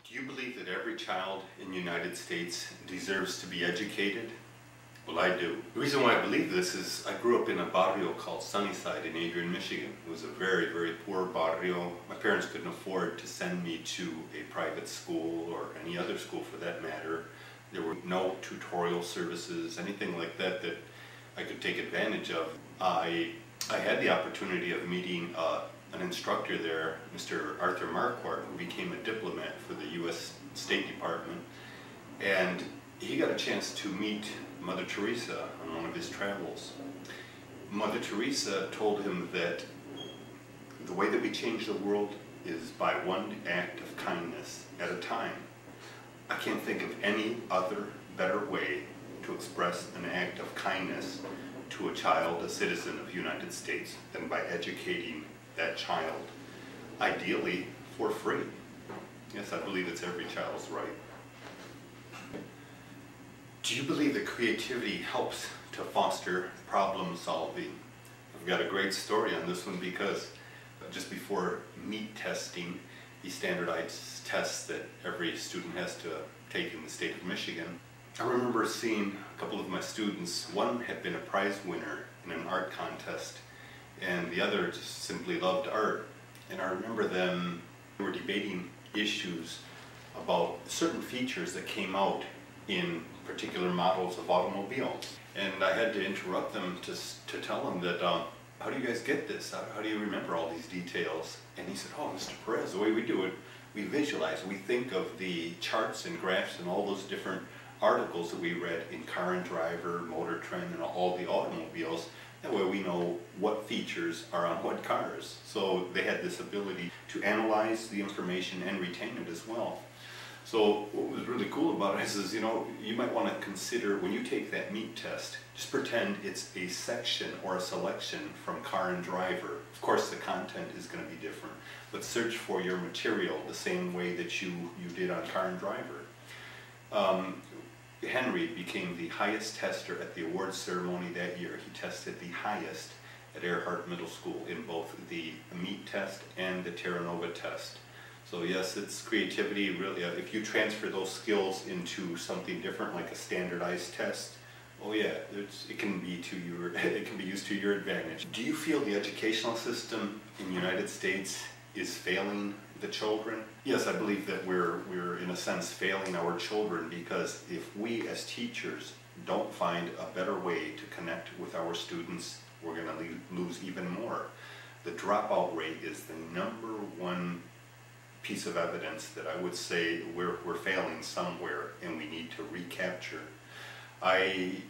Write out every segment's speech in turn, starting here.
Do you believe that every child in the United States deserves to be educated? Well, I do. The reason why I believe this is I grew up in a barrio called Sunnyside in Adrian, Michigan. It was a very, very poor barrio. My parents couldn't afford to send me to a private school or any other school for that matter. There were no tutorial services, anything like that that I could take advantage of. I had the opportunity of meeting an instructor there, Mr. Arthur Marquardt, who became a diplomat for the U.S. State Department, and he got a chance to meet Mother Teresa on one of his travels. Mother Teresa told him that the way that we change the world is by one act of kindness at a time. I can't think of any other better way to express an act of kindness to a child, a citizen of the United States, than by educating that child, ideally for free. Yes, I believe it's every child's right. Do you believe that creativity helps to foster problem solving? I've got a great story on this one because just before meat testing, the standardized tests that every student has to take in the state of Michigan, I remember seeing a couple of my students. One had been a prize winner in an art contest, and the other just simply loved art. And I remember them were debating issues about certain features that came out in particular models of automobiles. And I had to interrupt them to tell them that, how do you guys get this? How do you remember all these details? And he said, oh, Mr. Perez, the way we do it, we visualize. We think of the charts and graphs and all those different articles that we read in Car and Driver, Motor Trend, and all the automobiles. That way we know what features are on what cars. So they had this ability to analyze the information and retain it as well. So what was really cool about it is, you know, you might want to consider when you take that meat test, just pretend it's a section or a selection from Car and Driver. Of course the content is going to be different, but search for your material the same way that you did on Car and Driver. Henry became the highest tester at the awards ceremony that year. He tested the highest at Earhart Middle School in both the meat test and the Terra Nova test. So yes, it's creativity. Really, if you transfer those skills into something different, like a standardized test, oh yeah, it can be used to your advantage. Do you feel the educational system in the United States is failing the children? Yes, I believe that we're in a sense failing our children, because if we as teachers don't find a better way to connect with our students, we're going to lose even more. The dropout rate is the #1 piece of evidence that I would say we're failing somewhere and we need to recapture. I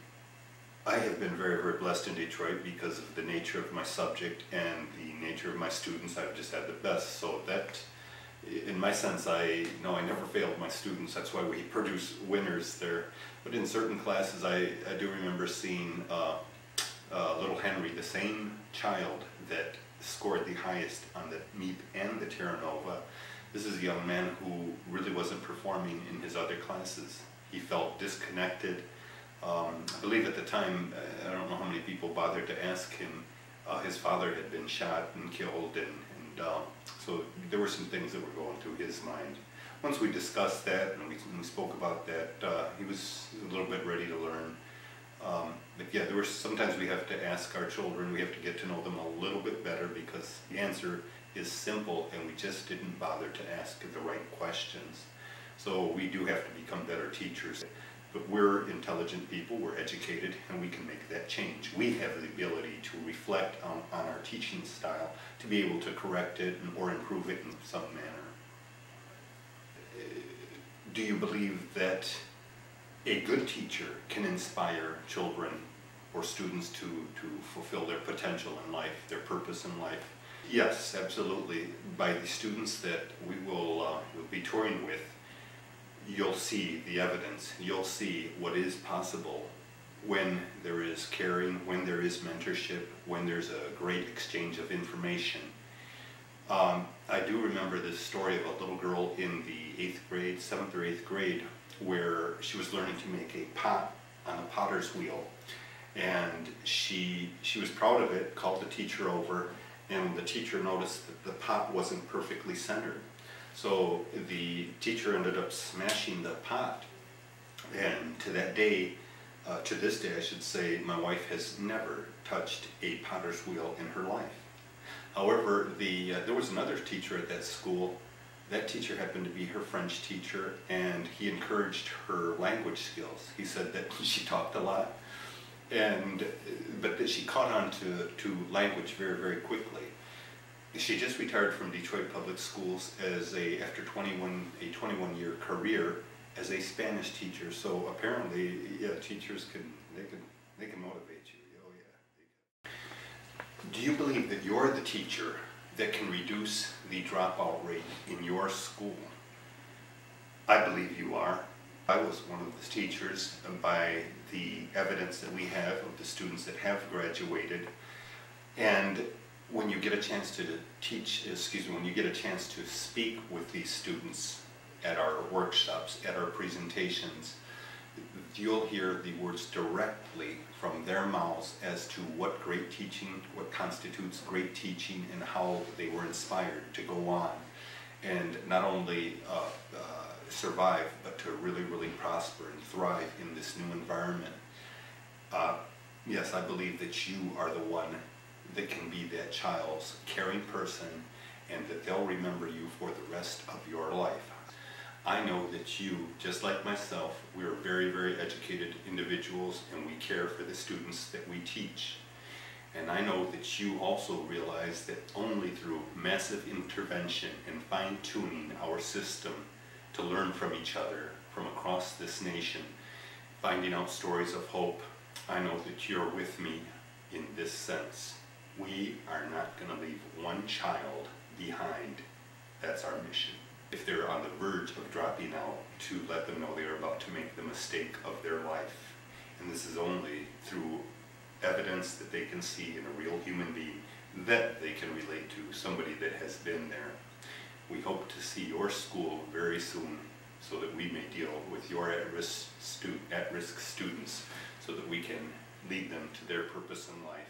have been very, very blessed in Detroit because of the nature of my subject and the nature of my students. I've just had the best. So that, in my sense, I never failed my students. That's why we produce winners there. But in certain classes, I do remember seeing little Henry, the same child that scored the highest on the MEEP and the Terra Nova. This is a young man who really wasn't performing in his other classes. He felt disconnected. I believe at the time, I don't know how many people bothered to ask him. His father had been shot and killed, and so there were some things that were going through his mind. Once we discussed that and we spoke about that, he was a little bit ready to learn. But yeah, there were sometimes we have to ask our children, we have to get to know them a little bit better, because the answer is simple and we just didn't bother to ask the right questions. So we do have to become better teachers. But we're intelligent people, we're educated, and we can make that change. We have the ability to reflect on our teaching style to be able to correct it or improve it in some manner. Do you believe that a good teacher can inspire children or students to fulfill their potential in life, their purpose in life? Yes, absolutely. By the students that we will be touring with, you'll see the evidence. You'll see what is possible when there is caring, when there is mentorship, when there's a great exchange of information. I do remember this story of a little girl in the 8th grade, 7th or 8th grade, where she was learning to make a pot on a potter's wheel. And she was proud of it, called the teacher over, and the teacher noticed that the pot wasn't perfectly centered. So the teacher ended up smashing the pot, and to that day, to this day I should say, my wife has never touched a potter's wheel in her life. However, there was another teacher at that school. That teacher happened to be her French teacher, and he encouraged her language skills. He said that she talked a lot, but that she caught on to language very, very quickly. She just retired from Detroit Public Schools after a 21-year career as a Spanish teacher. So apparently, yeah, teachers can motivate you. Oh yeah. Do you believe that you're the teacher that can reduce the dropout rate in your school? I believe you are. I was one of the teachers by the evidence that we have of the students that have graduated. And when you get a chance to when you get a chance to speak with these students at our workshops, at our presentations, you'll hear the words directly from their mouths as to what great teaching, what constitutes great teaching, and how they were inspired to go on and not only survive, but to really, really prosper and thrive in this new environment. Yes, I believe that you are the one that can be that child's caring person, and that they'll remember you for the rest of your life. I know that you, just like myself, we are very, very educated individuals, and we care for the students that we teach. And I know that you also realize that only through massive intervention and fine-tuning our system to learn from each other from across this nation, finding out stories of hope, I know that you're with me in this sense. We are not going to leave one child behind. That's our mission. If they're on the verge of dropping out, to let them know they're about to make the mistake of their life. And this is only through evidence that they can see in a real human being that they can relate to, somebody that has been there. We hope to see your school very soon so that we may deal with your at-risk students so that we can lead them to their purpose in life.